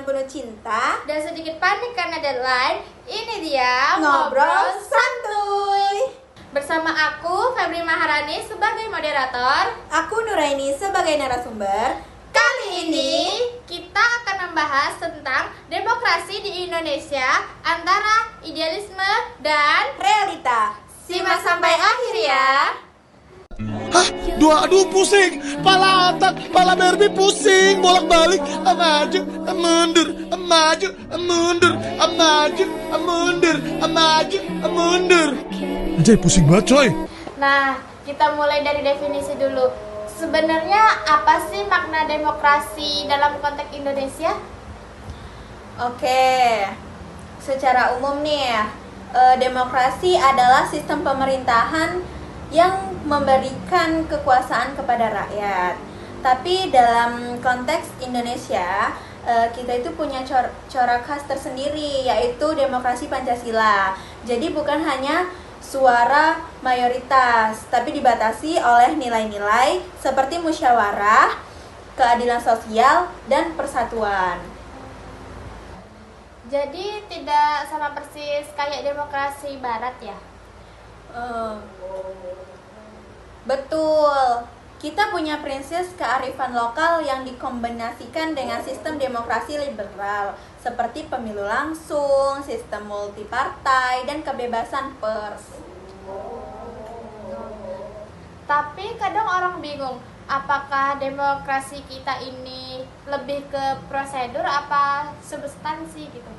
dengan penuh cinta dan sedikit panik karena deadline. Ini dia Ngobrol Santuy. Bersama aku Febri Maharani sebagai moderator. Aku Nuraini sebagai narasumber. Kali ini kita akan membahas tentang demokrasi di Indonesia antara idealisme dan Realita. simak sampai akhir ya. Hah? Aduh pusing, pala otak, pala Barbie pusing, bolak-balik, maju, mundur, maju, mundur, maju, mundur, maju, mundur. Anjay, pusing banget coy. Nah, kita mulai dari definisi dulu. Sebenarnya apa sih makna demokrasi dalam konteks Indonesia? Oke, secara umum nih ya, demokrasi adalah sistem pemerintahan yang memberikan kekuasaan kepada rakyat. Tapi dalam konteks Indonesia, kita itu punya corak khas tersendiri, yaitu demokrasi Pancasila. Jadi bukan hanya suara mayoritas, tapi dibatasi oleh nilai-nilai seperti musyawarah, keadilan sosial, dan persatuan. Jadi tidak sama persis kayak demokrasi barat ya? Betul. Kita punya prinsip kearifan lokal yang dikombinasikan dengan sistem demokrasi liberal seperti pemilu langsung, sistem multipartai, dan kebebasan pers. Tapi kadang orang bingung, apakah demokrasi kita ini lebih ke prosedur apa substansi gitu?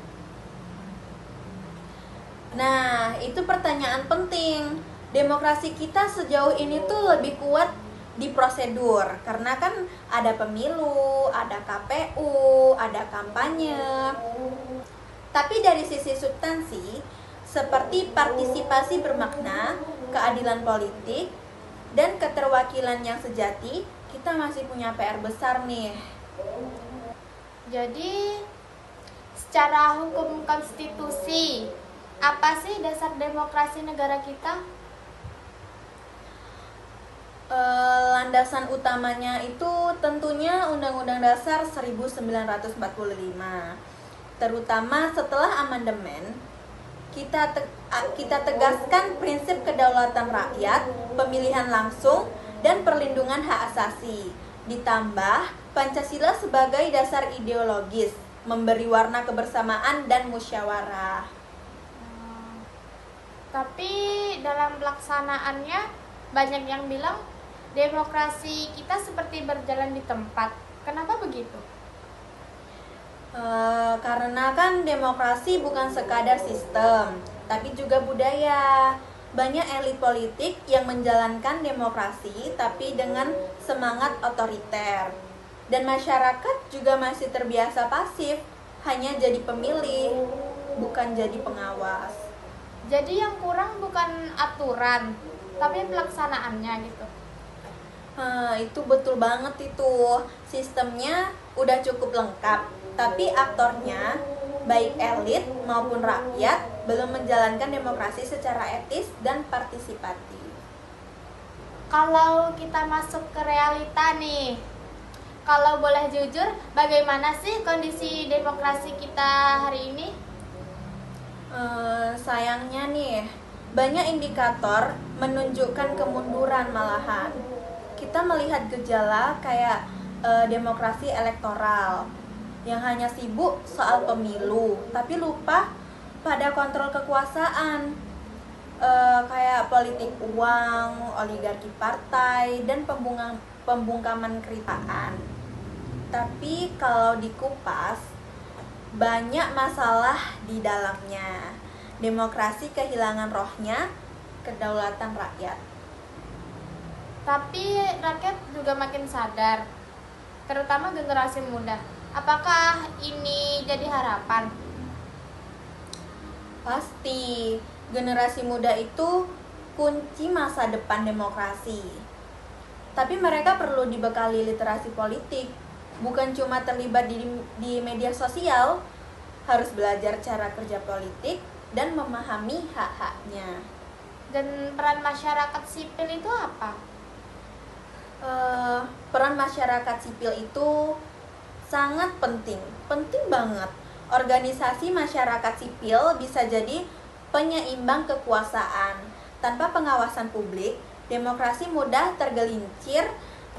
Nah, itu pertanyaan penting. Demokrasi kita sejauh ini tuh lebih kuat di prosedur, karena kan ada pemilu, ada KPU, ada kampanye. Tapi dari sisi substansi, seperti partisipasi bermakna, keadilan politik, dan keterwakilan yang sejati, kita masih punya PR besar nih. Jadi secara hukum konstitusi, apa sih dasar demokrasi negara kita? Landasan utamanya itu tentunya Undang-Undang Dasar 1945. Terutama setelah amandemen, kita tegaskan prinsip kedaulatan rakyat, pemilihan langsung, dan perlindungan hak asasi. Ditambah Pancasila sebagai dasar ideologis, memberi warna kebersamaan dan musyawarah. Tapi dalam pelaksanaannya banyak yang bilang demokrasi kita seperti berjalan di tempat. Kenapa begitu? Karena kan demokrasi bukan sekadar sistem, tapi juga budaya. Banyak elit politik yang menjalankan demokrasi tapi dengan semangat otoriter. Dan masyarakat juga masih terbiasa pasif, hanya jadi pemilih, bukan jadi pengawas. Jadi yang kurang bukan aturan, tapi pelaksanaannya gitu. Itu betul banget itu. Sistemnya udah cukup lengkap, tapi aktornya, baik elit maupun rakyat, belum menjalankan demokrasi secara etis dan partisipatif. Kalau kita masuk ke realita nih, kalau boleh jujur, bagaimana sih kondisi demokrasi kita hari ini? Sayangnya nih, banyak indikator menunjukkan kemunduran malahan. Kita melihat gejala kayak demokrasi elektoral yang hanya sibuk soal pemilu, tapi lupa pada kontrol kekuasaan, kayak politik uang, oligarki partai, dan pembungkaman keritaan. Tapi kalau dikupas, banyak masalah di dalamnya. Demokrasi kehilangan rohnya, kedaulatan rakyat. Tapi rakyat juga makin sadar, terutama generasi muda. Apakah ini jadi harapan? Pasti, generasi muda itu kunci masa depan demokrasi. Tapi mereka perlu dibekali literasi politik, bukan cuma terlibat di media sosial, harus belajar cara kerja politik dan memahami hak-haknya. Dan peran masyarakat sipil itu apa? Peran masyarakat sipil itu sangat penting penting banget. Organisasi masyarakat sipil bisa jadi penyeimbang kekuasaan. Tanpa pengawasan publik, demokrasi mudah tergelincir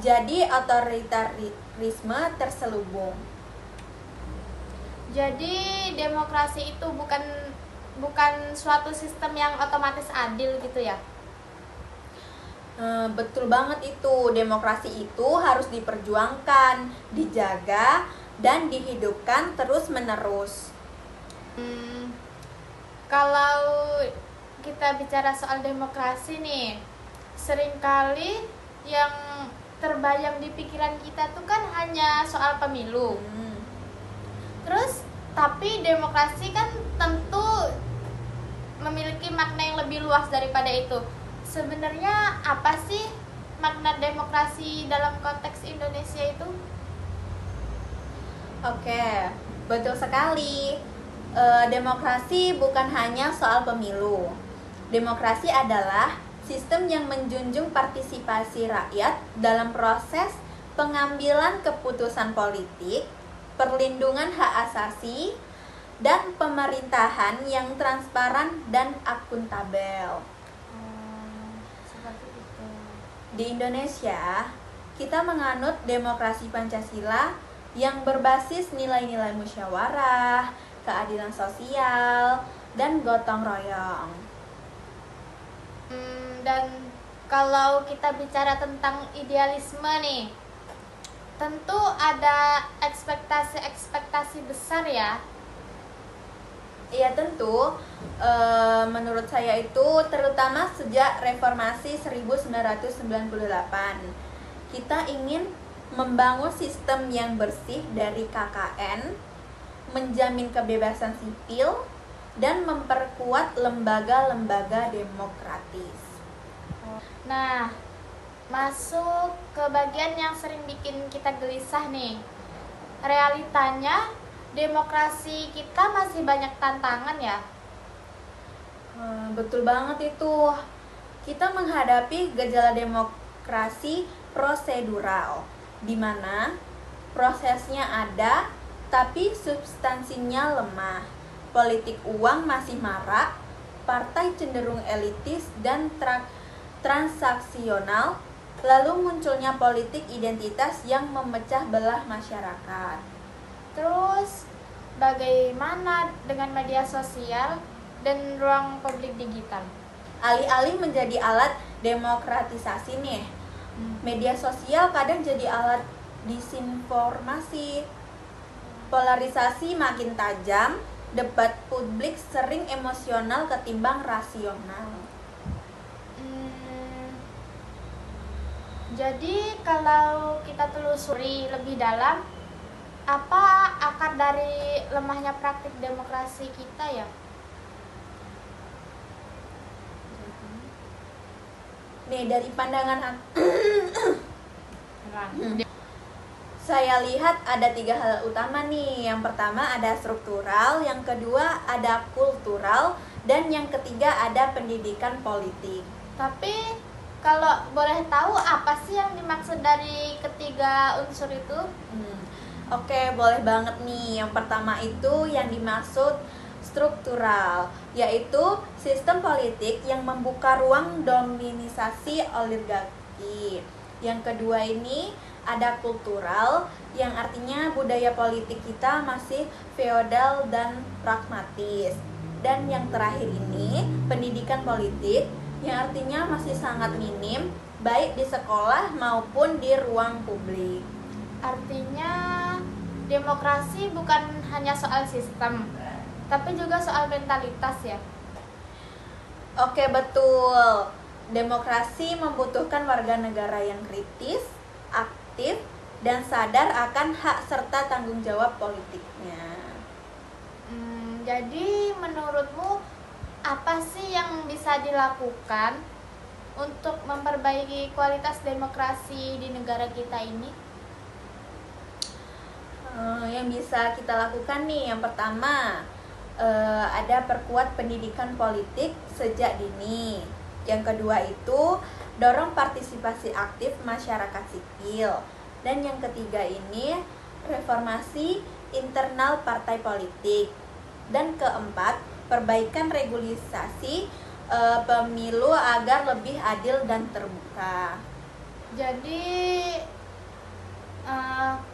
jadi otoritarisme terselubung. Jadi demokrasi itu bukan suatu sistem yang otomatis adil gitu ya? Betul banget itu. Demokrasi itu harus diperjuangkan, dijaga, dan dihidupkan terus-menerus. Kalau kita bicara soal demokrasi nih, seringkali yang terbayang di pikiran kita tuh kan hanya soal pemilu. Terus, tapi demokrasi kan tentu memiliki makna yang lebih luas daripada itu. Sebenarnya apa sih makna demokrasi dalam konteks Indonesia itu? Oke, betul sekali. Demokrasi bukan hanya soal pemilu. Demokrasi adalah sistem yang menjunjung partisipasi rakyat dalam proses pengambilan keputusan politik, perlindungan hak asasi, dan pemerintahan yang transparan dan akuntabel. Seperti itu. Di Indonesia, kita menganut demokrasi Pancasila yang berbasis nilai-nilai musyawarah, keadilan sosial, dan gotong royong. Dan kalau kita bicara tentang idealisme nih, tentu ada ekspektasi besar ya. Iya tentu, menurut saya itu terutama sejak reformasi 1998 kita ingin membangun sistem yang bersih dari KKN, menjamin kebebasan sipil, dan memperkuat lembaga-lembaga demokratis. Nah, masuk ke bagian yang sering bikin kita gelisah nih. Realitanya demokrasi kita masih banyak tantangan ya. Betul banget itu. Kita menghadapi gejala demokrasi prosedural, di mana prosesnya ada tapi substansinya lemah. Politik uang masih marak, partai cenderung elitis dan transaksional, lalu munculnya politik identitas yang memecah belah masyarakat. Terus bagaimana dengan media sosial dan ruang publik digital? Alih-alih menjadi alat demokratisasi nih, media sosial kadang jadi alat disinformasi. Polarisasi makin tajam, debat publik sering emosional ketimbang rasional. Jadi kalau kita telusuri lebih dalam, apa akar dari lemahnya praktik demokrasi kita ya? Nih dari pandangan saya lihat ada 3 hal utama nih. Yang pertama ada struktural, yang kedua ada kultural, dan yang ketiga ada pendidikan politik. Tapi kalau boleh tahu apa sih yang dimaksud dari ketiga unsur itu? Oke, boleh banget nih. Yang pertama itu yang dimaksud struktural, yaitu sistem politik yang membuka ruang dominisasi oligarki. Yang kedua ini ada kultural, yang artinya budaya politik kita masih feodal dan pragmatis. Dan yang terakhir ini pendidikan politik, yang artinya masih sangat minim, baik di sekolah maupun di ruang publik. Artinya demokrasi bukan hanya soal sistem, tapi juga soal mentalitas ya. Oke, betul. Demokrasi membutuhkan warga negara yang kritis, aktif, dan sadar akan hak serta tanggung jawab politiknya. Jadi menurutmu apa sih yang bisa dilakukan untuk memperbaiki kualitas demokrasi di negara kita ini? Yang bisa kita lakukan nih, yang pertama ada perkuat pendidikan politik sejak dini. Yang kedua itu dorong partisipasi aktif masyarakat sipil. Dan yang ketiga ini reformasi internal partai politik. Dan keempat, perbaikan regulasi pemilu agar lebih adil dan terbuka. Jadi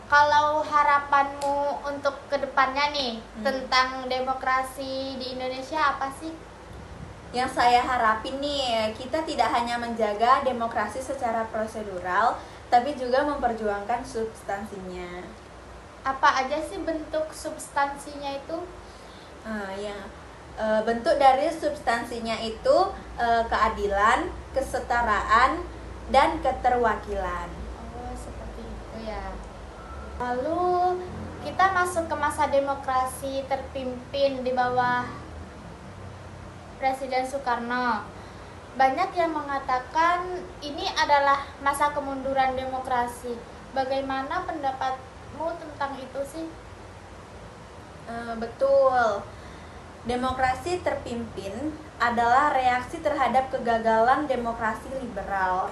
kalau harapanmu untuk kedepannya nih tentang demokrasi di Indonesia apa sih? Yang saya harapin nih, kita tidak hanya menjaga demokrasi secara prosedural, tapi juga memperjuangkan substansinya. Apa aja sih bentuk substansinya itu? Bentuk dari substansinya itu keadilan, kesetaraan, dan keterwakilan. Oh, seperti itu ya. Lalu kita masuk ke masa demokrasi terpimpin di bawah Presiden Soekarno. Banyak yang mengatakan ini adalah masa kemunduran demokrasi. Bagaimana pendapatmu tentang itu sih? Betul. Demokrasi terpimpin adalah reaksi terhadap kegagalan demokrasi liberal.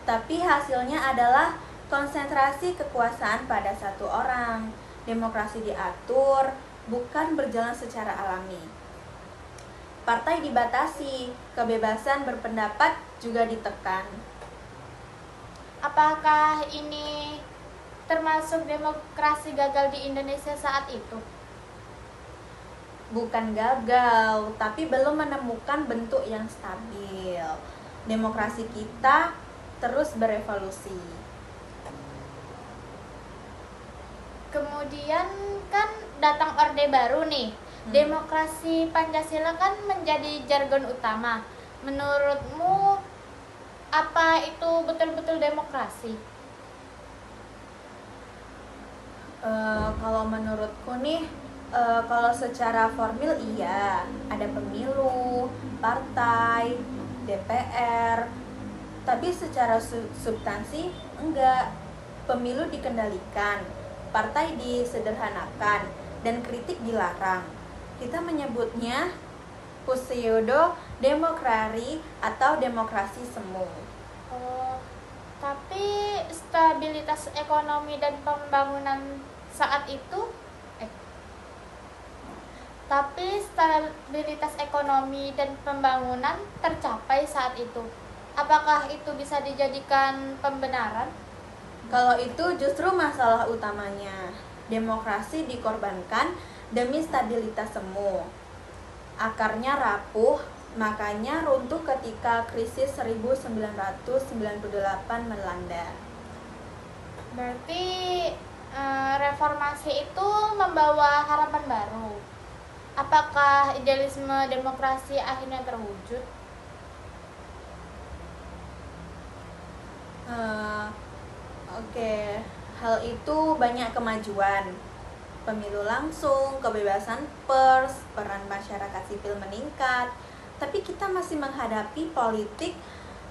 Tapi hasilnya adalah konsentrasi kekuasaan pada satu orang. Demokrasi diatur, bukan berjalan secara alami. Partai dibatasi, kebebasan berpendapat juga ditekan. Apakah ini termasuk demokrasi gagal di Indonesia saat itu? Bukan gagal, tapi belum menemukan bentuk yang stabil. Demokrasi kita terus berevolusi. Kemudian kan datang Orde Baru nih. Demokrasi Pancasila kan menjadi jargon utama. Menurutmu apa itu betul-betul demokrasi? Kalau menurutku nih, kalau secara formil iya, ada pemilu, partai, DPR. Tapi secara substansi enggak. Pemilu dikendalikan, partai disederhanakan, dan kritik dilarang. Kita menyebutnya pseudo demokrasi atau demokrasi semu. Tapi stabilitas ekonomi dan pembangunan saat itu Tapi stabilitas ekonomi dan pembangunan tercapai saat itu. Apakah itu bisa dijadikan pembenaran? Kalau itu justru masalah utamanya. Demokrasi dikorbankan demi stabilitas semu. Akarnya rapuh, makanya runtuh ketika krisis 1998 melanda. Berarti reformasi itu membawa harapan baru. Apakah idealisme demokrasi akhirnya terwujud? Oke, hal itu banyak kemajuan. Pemilu langsung, kebebasan pers, peran masyarakat sipil meningkat. Tapi kita masih menghadapi politik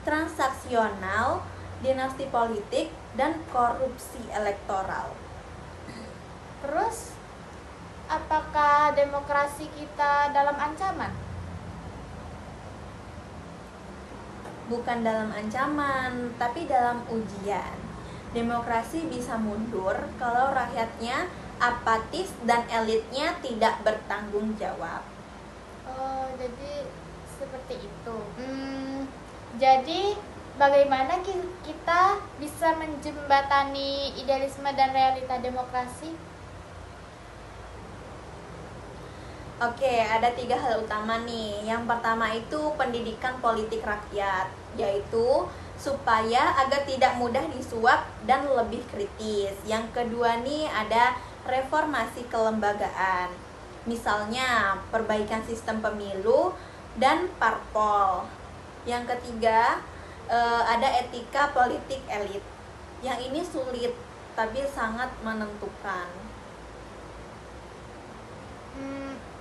transaksional, dinasti politik, dan korupsi elektoral. Terus, apakah demokrasi kita dalam ancaman? Bukan dalam ancaman, tapi dalam ujian. Demokrasi bisa mundur kalau rakyatnya apatis dan elitnya tidak bertanggung jawab. Oh, jadi seperti itu. Jadi bagaimana kita bisa menjembatani idealisme dan realita demokrasi? Oke, ada 3 hal utama nih. Yang pertama itu pendidikan politik rakyat, yaitu supaya agar tidak mudah disuap dan lebih kritis. Yang kedua nih ada reformasi kelembagaan. Misalnya perbaikan sistem pemilu dan parpol. Yang ketiga ada etika politik elit. Yang ini sulit tapi sangat menentukan.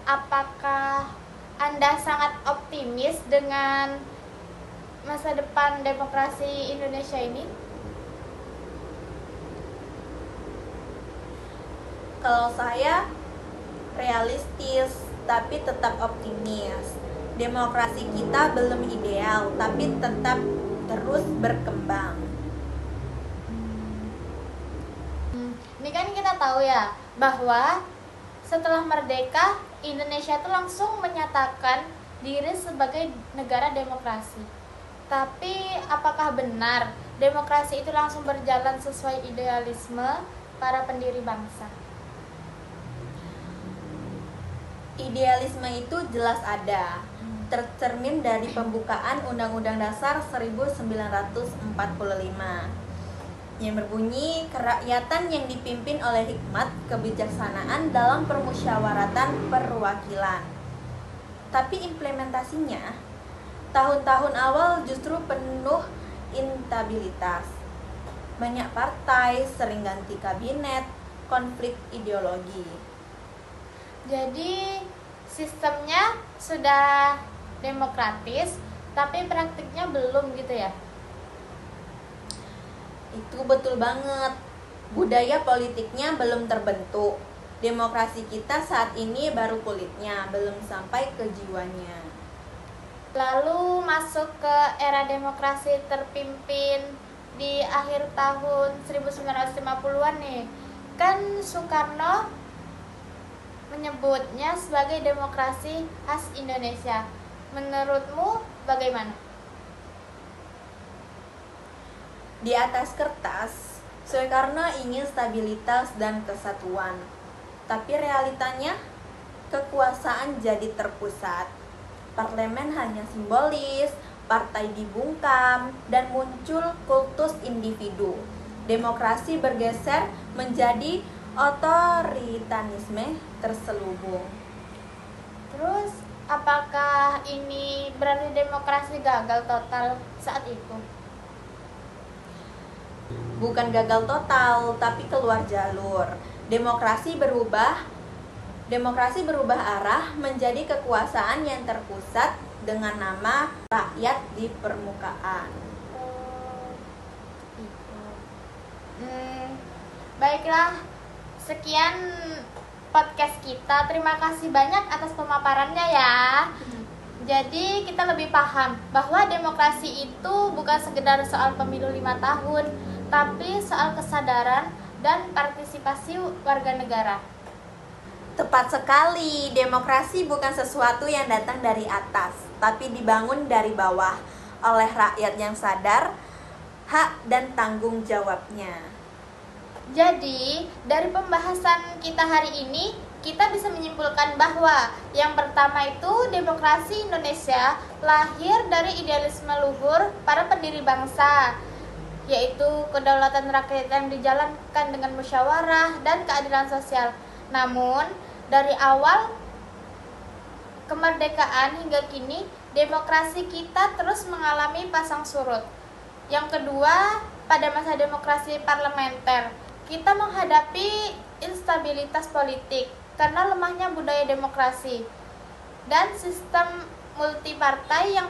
Apakah Anda sangat optimis dengan masa depan demokrasi Indonesia ini? Kalau saya realistis tapi tetap optimis. Demokrasi kita belum ideal tapi tetap terus berkembang. Ini kan kita tahu ya, bahwa setelah merdeka Indonesia itu langsung menyatakan diri sebagai negara demokrasi. Tapi apakah benar demokrasi itu langsung berjalan sesuai idealisme para pendiri bangsa? Idealisme itu jelas ada, tercermin dari pembukaan Undang-Undang Dasar 1945 yang berbunyi kerakyatan yang dipimpin oleh hikmat kebijaksanaan dalam permusyawaratan perwakilan. Tapi implementasinya tahun-tahun awal justru penuh instabilitas. Banyak partai, sering ganti kabinet, konflik ideologi. Jadi sistemnya sudah demokratis, tapi praktiknya belum gitu ya? Itu betul banget. Budaya politiknya belum terbentuk. Demokrasi kita saat ini baru kulitnya, belum sampai ke jiwanya. Lalu masuk ke era demokrasi terpimpin di akhir tahun 1950-an nih. Kan Soekarno menyebutnya sebagai demokrasi khas Indonesia. Menurutmu bagaimana? Di atas kertas, Soekarno ingin stabilitas dan kesatuan. Tapi realitanya, kekuasaan jadi terpusat. Parlemen hanya simbolis, partai dibungkam, dan muncul kultus individu. Demokrasi bergeser menjadi otoritarisme terselubung. Terus, apakah ini berarti demokrasi gagal total saat itu? Bukan gagal total, tapi keluar jalur. Demokrasi berubah arah menjadi kekuasaan yang terpusat dengan nama rakyat di permukaan. Baiklah, sekian podcast kita. Terima kasih banyak atas pemaparannya ya. Jadi kita lebih paham bahwa demokrasi itu bukan sekedar soal pemilu 5 tahun, tapi soal kesadaran dan partisipasi warga negara. Tepat sekali, demokrasi bukan sesuatu yang datang dari atas, tapi dibangun dari bawah oleh rakyat yang sadar hak dan tanggung jawabnya. Jadi, dari pembahasan kita hari ini, kita bisa menyimpulkan bahwa yang pertama itu demokrasi Indonesia lahir dari idealisme luhur para pendiri bangsa, yaitu kedaulatan rakyat yang dijalankan dengan musyawarah dan keadilan sosial. Namun, dari awal kemerdekaan hingga kini, demokrasi kita terus mengalami pasang surut. Yang kedua, pada masa demokrasi parlementer, kita menghadapi instabilitas politik karena lemahnya budaya demokrasi dan sistem multipartai yang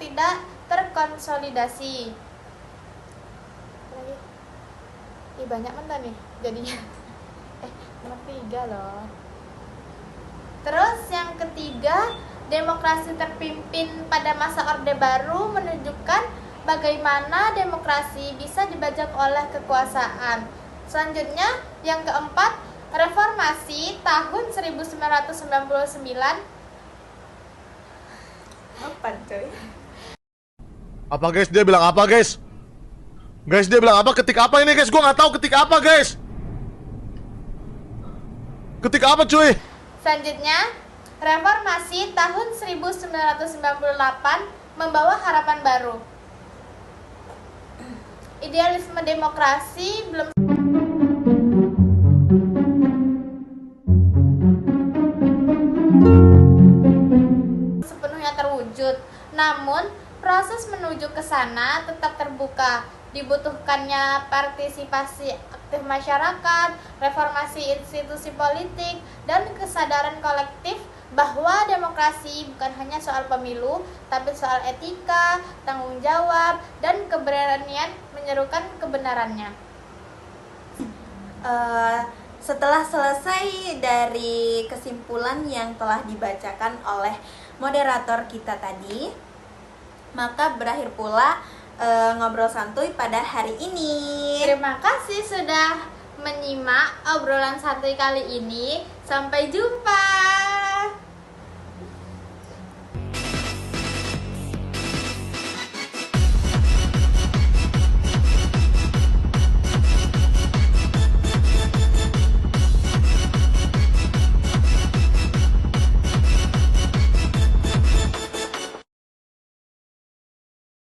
tidak terkonsolidasi. Banyak mana nih jadinya? Nomor 3 loh. Terus yang ketiga, demokrasi terpimpin pada masa Orde Baru menunjukkan bagaimana demokrasi bisa dibajak oleh kekuasaan. Selanjutnya, yang keempat, reformasi tahun 1999. Apa coy? Apa guys? Dia bilang apa guys? Guys, dia bilang apa? Ketik apa ini guys? Gua nggak tahu ketik apa guys. Ketik apa cuy? Selanjutnya, reformasi tahun 1998 membawa harapan baru. Idealisme demokrasi belum sepenuhnya terwujud. Namun, proses menuju ke sana tetap terbuka. Dibutuhkannya partisipasi aktif masyarakat, reformasi institusi politik, dan kesadaran kolektif bahwa demokrasi bukan hanya soal pemilu, tapi soal etika, tanggung jawab, dan keberanian menyerukan kebenarannya. Setelah selesai dari kesimpulan yang telah dibacakan oleh moderator kita tadi, maka berakhir pula ngobrol santuy pada hari ini. Terima kasih sudah menyimak obrolan santuy kali ini. Sampai jumpa.